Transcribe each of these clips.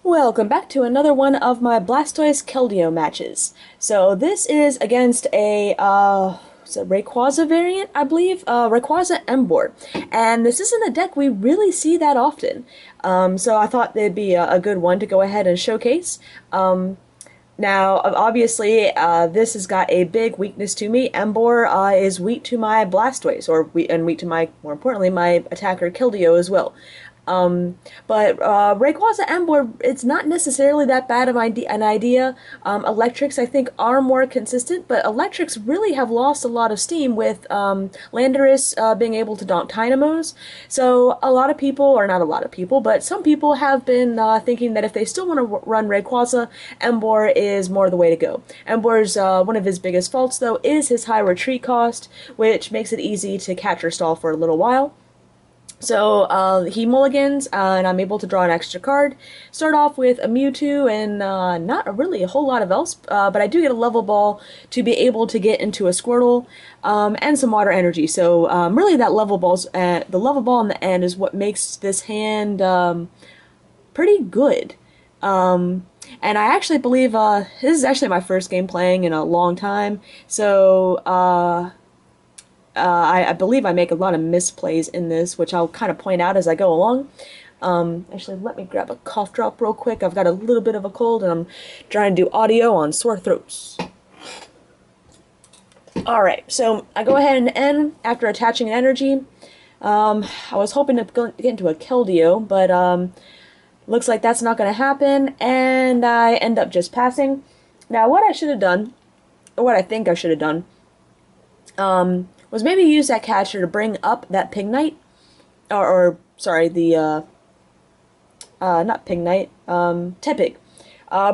Welcome back to another one of my Blastoise Keldeo matches. So this is against a it's a Rayquaza variant, I believe, Rayquaza Emboar. And this isn't a deck we really see that often. So I thought it'd be a good one to go ahead and showcase. Now, obviously, this has got a big weakness to me. Emboar is weak to my Blastoise, and weak to my, more importantly, my attacker Keldeo as well. But Rayquaza Emboar, it's not necessarily that bad of an idea. Electrics, I think, are more consistent, but electrics really have lost a lot of steam with Landorus being able to donk Dynamos. So a lot of people, or not a lot of people, but some people have been thinking that if they still want to run Rayquaza, Emboar is more the way to go. Emboar's one of his biggest faults, though, is his high retreat cost, which makes it easy to catch or stall for a little while. So he mulligans, and I'm able to draw an extra card. Start off with a Mewtwo and not really a whole lot of else, but I do get a level ball to be able to get into a Squirtle and some water energy. So really that level ball's the level ball in the end is what makes this hand pretty good. And I actually believe this is actually my first game playing in a long time, so I believe I make a lot of misplays in this, which I'll kind of point out as I go along. Actually, let me grab a cough drop real quick. I've got a little bit of a cold, and I'm trying to do audio on sore throats. Alright, so I go ahead and end after attaching an energy. I was hoping to get into a Keldeo, but looks like that's not going to happen, and I end up just passing. Now, what I should have done, or what I think I should have done, was maybe use that catcher to bring up that Pignite, or sorry, the, not Pignite, Tepig.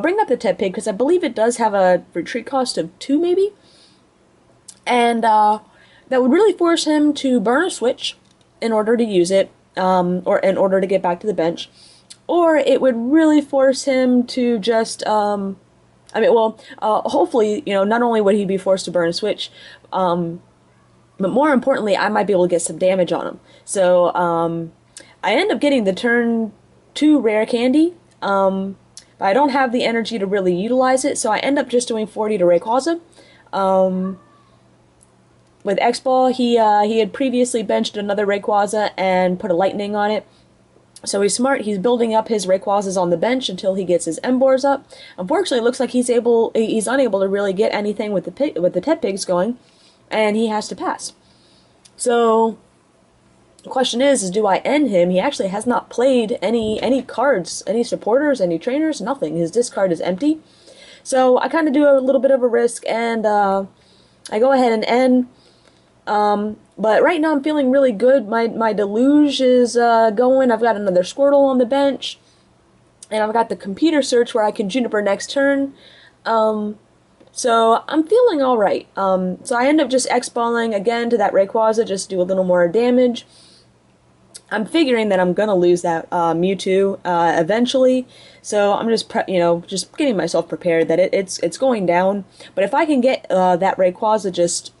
Bring up the Tepig, because I believe it does have a retreat cost of 2, maybe, and, that would really force him to burn a switch in order to use it, or in order to get back to the bench, or it would really force him to just, hopefully, not only would he be forced to burn a switch, but more importantly, I might be able to get some damage on him. So, I end up getting the turn 2 rare candy, but I don't have the energy to really utilize it, so I end up just doing 40 to Rayquaza. With X-Ball, he had previously benched another Rayquaza and put a lightning on it. So he's smart, he's building up his Rayquazas on the bench until he gets his Emboars up. Unfortunately, it looks like he's unable to really get anything with the Teppigs going, and he has to pass. So the question is do I end him? He actually has not played any cards, any supporters, any trainers, nothing. His discard is empty. So I kind of do a little bit of a risk, and I go ahead and end. But right now I'm feeling really good. My Deluge is going. I've got another Squirtle on the bench, and I've got the computer search where I can Juniper next turn. So I'm feeling alright. So I end up just X-balling again to that Rayquaza, just do a little more damage. I'm figuring that I'm gonna lose that Mewtwo eventually, so I'm just just getting myself prepared that it's going down. But if I can get that Rayquaza just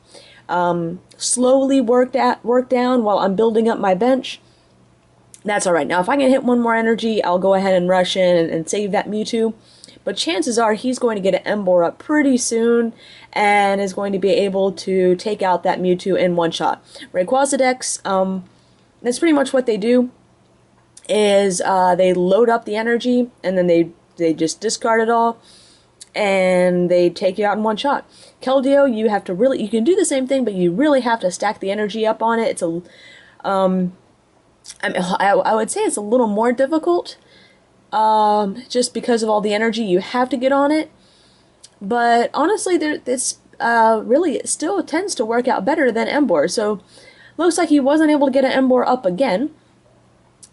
slowly worked down while I'm building up my bench, that's alright. Now if I can hit one more energy, I'll go ahead and rush in and save that Mewtwo. But chances are he's going to get an Emboar up pretty soon and is going to be able to take out that Mewtwo in one shot. Rayquaza decks, that's pretty much what they do, is they load up the energy and then they just discard it all and they take you out in one shot. Keldeo, you have to you can do the same thing, but you really have to stack the energy up on it. It's I would say it's a little more difficult, just because of all the energy you have to get on it. But honestly, this really still tends to work out better than Emboar. So looks like he wasn't able to get an Emboar up again,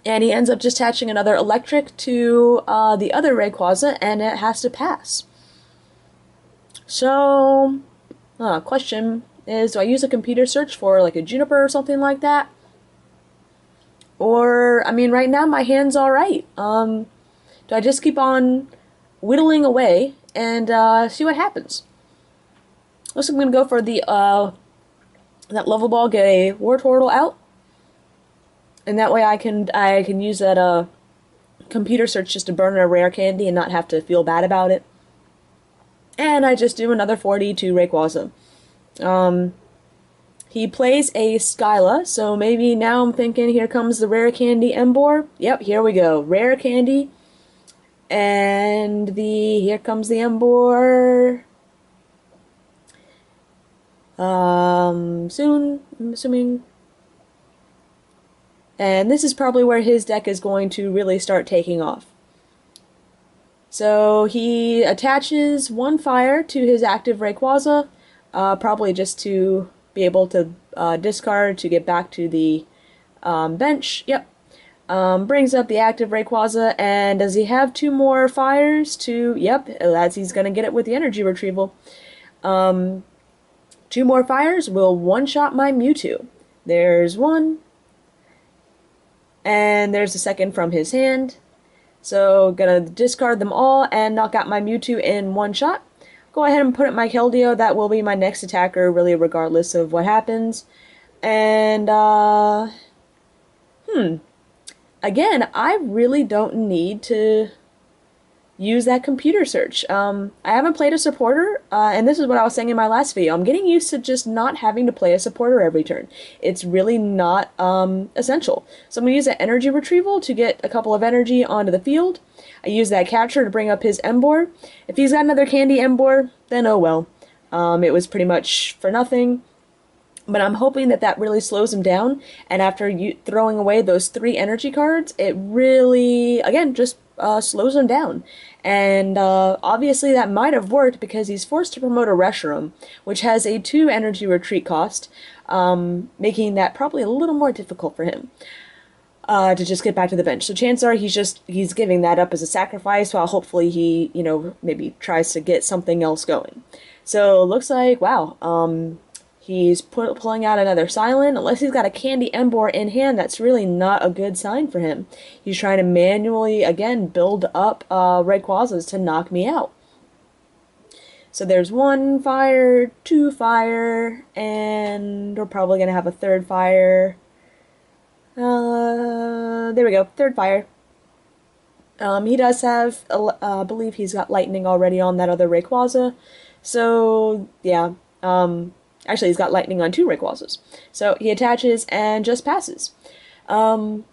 and he ends up just attaching another electric to the other Rayquaza, and it has to pass. So, question is, do I use a computer search for like a Juniper or something like that? Or, I mean, right now my hand's alright. Do I just keep on whittling away and see what happens? Looks like I'm going to go for the that level ball, get a Wartortle out, and that way I can use that computer search just to burn a rare candy and not have to feel bad about it. And I just do another 40 to Rayquaza. He plays a Skyla, so maybe now I'm thinking here comes the rare candy Emboar. Yep, here we go. Rare candy. And here comes the Emboar. Soon, I'm assuming. And this is probably where his deck is going to really start taking off. So he attaches one fire to his active Rayquaza, probably just to be able to discard to get back to the bench. Yep. Brings up the active Rayquaza, and does he have two more fires to... Yep, he's going to get it with the energy retrieval. Two more fires will one-shot my Mewtwo. There's one. And there's the second from his hand. So, gonna discard them all and knock out my Mewtwo in one shot. Go ahead and put up my Keldeo. That will be my next attacker, really, regardless of what happens. And, again, I really don't need to use that computer search. I haven't played a supporter, and this is what I was saying in my last video. I'm getting used to just not having to play a supporter every turn. It's really not essential. So I'm going to use that energy retrieval to get a couple of energy onto the field. I use that catcher to bring up his Emboar. If he's got another candy Emboar, then oh well. It was pretty much for nothing. But I'm hoping that that really slows him down, and after throwing away those 3 energy cards, it really, again, just slows him down. And obviously that might have worked because he's forced to promote a Reshiram, which has a 2 energy retreat cost, making that probably a little more difficult for him to just get back to the bench. So chances are he's giving that up as a sacrifice while hopefully he, maybe tries to get something else going. So looks like, wow, he's pulling out another Silent. Unless he's got a Candy Emboar in hand, that's really not a good sign for him. He's trying to manually, again, build up Rayquazas to knock me out. So there's 1 fire, 2 fire, and we're probably going to have a 3rd fire. There we go, 3rd fire. He does have, I believe he's got lightning already on that other Rayquaza. So, yeah, actually, he's got lightning on 2 Rayquazas. So he attaches and just passes. Do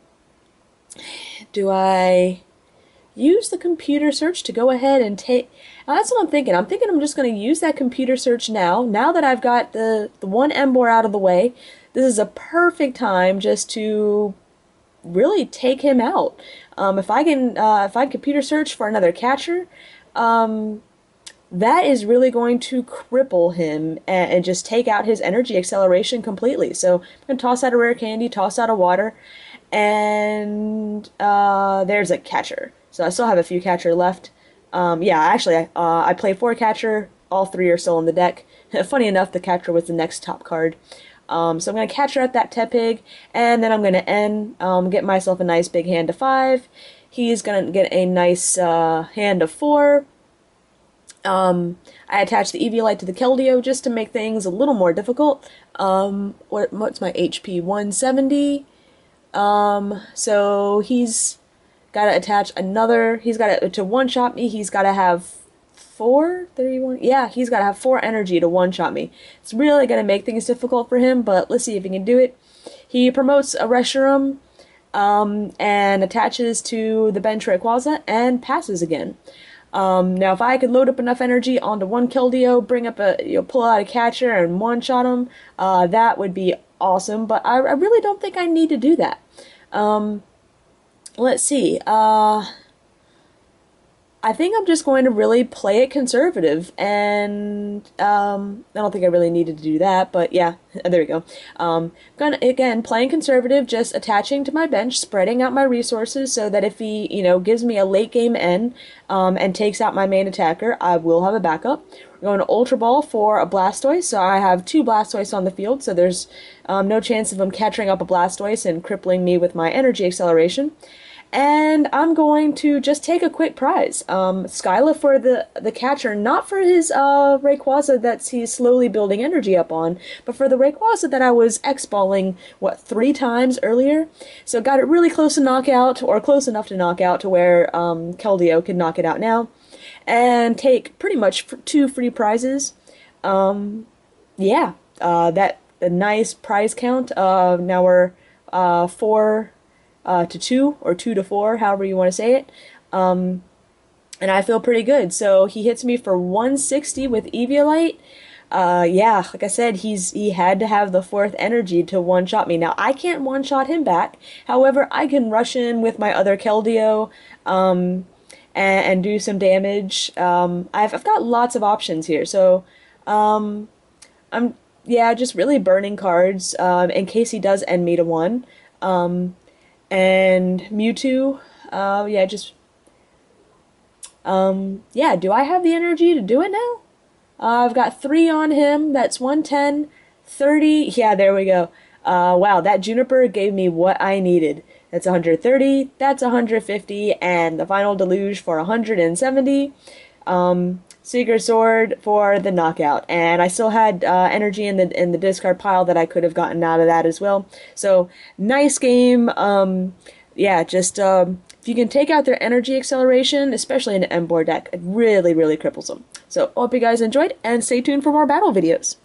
I use the computer search to go ahead and take... Now, that's what I'm thinking. I'm thinking I'm just going to use that computer search now. Now that I've got the one Emboar out of the way, this is a perfect time just to really take him out. If I can computer search for another catcher, that is really going to cripple him and just take out his energy acceleration completely. So I'm going to toss out a rare candy, toss out a water, and there's a catcher. So I still have a few catcher left. Yeah, actually, I played 4 catcher. All 3 are still in the deck. Funny enough, the catcher was the next top card. So I'm going to catcher out that Tepig, and then I'm going to end, get myself a nice big hand of 5. He's going to get a nice hand of 4. I attach the Eviolite to the Keldeo just to make things a little more difficult. What's my HP? 170. So he's got to attach another. He's got to one-shot me. He's got to have 4? 31? Yeah, he's got to have 4 energy to one-shot me. It's really going to make things difficult for him, but let's see if he can do it. He promotes a Reshiram, and attaches to the bench Rayquaza and passes again. Now, if I could load up enough energy onto one Keldeo, bring up pull out a catcher and one-shot him, that would be awesome, but I really don't think I need to do that. Let's see, I think I'm just going to really play it conservative, and I don't think I really needed to do that, but yeah, there we go. Again, playing conservative, just attaching to my bench, spreading out my resources so that if he, gives me a late game end and takes out my main attacker, I will have a backup. We're going to Ultra Ball for a Blastoise, so I have 2 Blastoise on the field, so there's no chance of him catching up a Blastoise and crippling me with my energy acceleration. and I'm going to just take a quick prize. Skyla for the catcher, not for his Rayquaza that he's slowly building energy up on, but for the Rayquaza that I was X-balling, what, 3 times earlier? So got it really close to knockout, or close enough to knockout to where Keldeo can knock it out now, and take pretty much 2 free prizes. Yeah, that a nice prize count. Now we're 4 to 2 or 2 to 4, however you want to say it. And I feel pretty good. So he hits me for 160 with Eviolite. Yeah, like I said, he had to have the 4th energy to one-shot me. Now, I can't one-shot him back. However, I can rush in with my other Keldeo, and do some damage. I've got lots of options here. So, I'm, yeah, just really burning cards, in case he does end me to 1. And Mewtwo, yeah, just, yeah, do I have the energy to do it now? I've got 3 on him, that's 110, 30, yeah, there we go. Wow, that Juniper gave me what I needed. That's 130, that's 150, and the final Deluge for 170. Seeker Sword for the knockout, and I still had energy in the discard pile that I could have gotten out of that as well. So nice game. Yeah, just if you can take out their energy acceleration, especially in an Emboar deck, it really cripples them. So hope you guys enjoyed, and stay tuned for more battle videos.